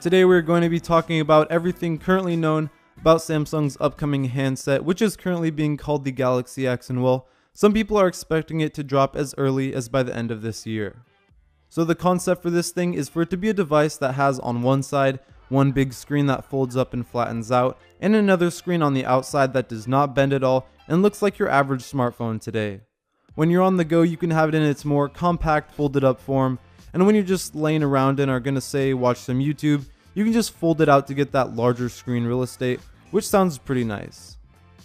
Today we're going to be talking about everything currently known about Samsung's upcoming handset, which is currently being called the Galaxy X, and well, some people are expecting it to drop as early as by the end of this year. So the concept for this thing is for it to be a device that has on one side one big screen that folds up and flattens out, and another screen on the outside that does not bend at all and looks like your average smartphone today. When you're on the go, you can have it in its more compact folded up form, and when you're just laying around and are gonna say watch some YouTube, you can just fold it out to get that larger screen real estate, which sounds pretty nice.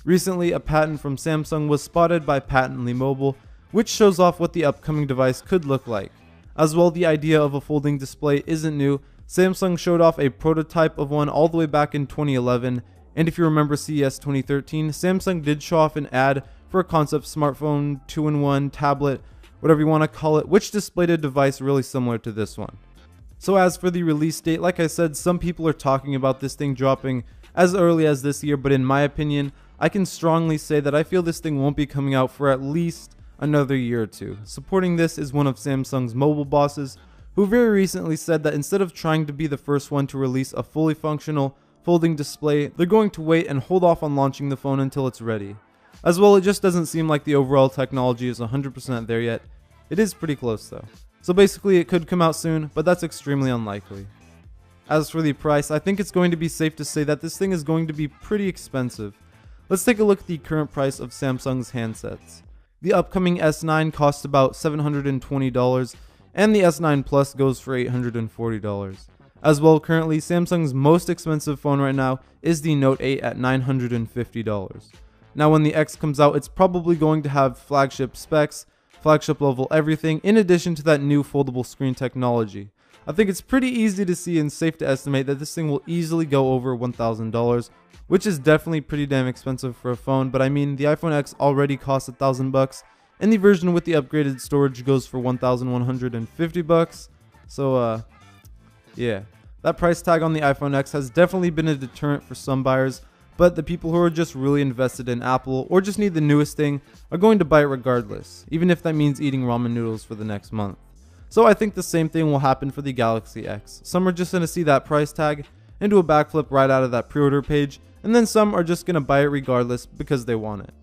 Recently, a patent from Samsung was spotted by Patently Mobile, which shows off what the upcoming device could look like. As well, the idea of a folding display isn't new. Samsung showed off a prototype of one all the way back in 2011, and if you remember CES 2013, Samsung did show off an ad for a concept smartphone, 2-in-1 tablet, whatever you want to call it, which displayed a device really similar to this one. So as for the release date, like I said, some people are talking about this thing dropping as early as this year, but in my opinion, I can strongly say that I feel this thing won't be coming out for at least another year or two. Supporting this is one of Samsung's mobile bosses, who very recently said that instead of trying to be the first one to release a fully functional folding display, they're going to wait and hold off on launching the phone until it's ready. As well, it just doesn't seem like the overall technology is 100% there yet. It is pretty close though. So basically it could come out soon, but that's extremely unlikely. As for the price, I think it's going to be safe to say that this thing is going to be pretty expensive. Let's take a look at the current price of Samsung's handsets. The upcoming S9 costs about $720, and the S9 Plus goes for $840. As well, currently Samsung's most expensive phone right now is the Note 8 at $950. Now when the X comes out, it's probably going to have flagship specs, flagship level everything, in addition to that new foldable screen technology. I think it's pretty easy to see and safe to estimate that this thing will easily go over $1,000, which is definitely pretty damn expensive for a phone, but I mean the iPhone X already costs $1,000, and the version with the upgraded storage goes for $1,150, so yeah. That price tag on the iPhone X has definitely been a deterrent for some buyers, but the people who are just really invested in Apple or just need the newest thing are going to buy it regardless, even if that means eating ramen noodles for the next month. So I think the same thing will happen for the Galaxy X. Some are just going to see that price tag and do a backflip right out of that pre-order page, and then some are just going to buy it regardless because they want it.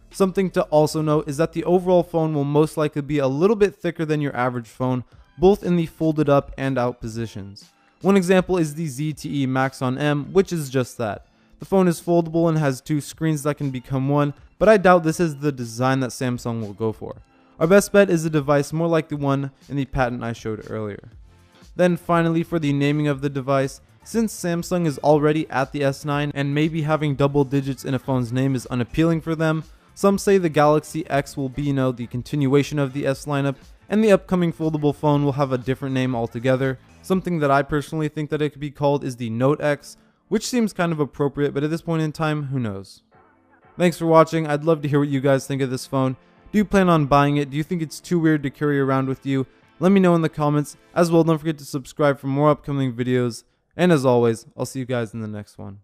Something to also note is that the overall phone will most likely be a little bit thicker than your average phone, both in the folded up and out positions. One example is the ZTE Maxon M, which is just that. The phone is foldable and has two screens that can become one, but I doubt this is the design that Samsung will go for. Our best bet is a device more like the one in the patent I showed earlier. Then finally, for the naming of the device, since Samsung is already at the S9 and maybe having double digits in a phone's name is unappealing for them, some say the Galaxy X will be, the continuation of the S lineup, and the upcoming foldable phone will have a different name altogether. Something that I personally think that it could be called is the Note X, which seems kind of appropriate, but at this point in time, who knows. Thanks for watching. I'd love to hear what you guys think of this phone. Do you plan on buying it? Do you think it's too weird to carry around with you? Let me know in the comments. As well, don't forget to subscribe for more upcoming videos. And as always, I'll see you guys in the next one.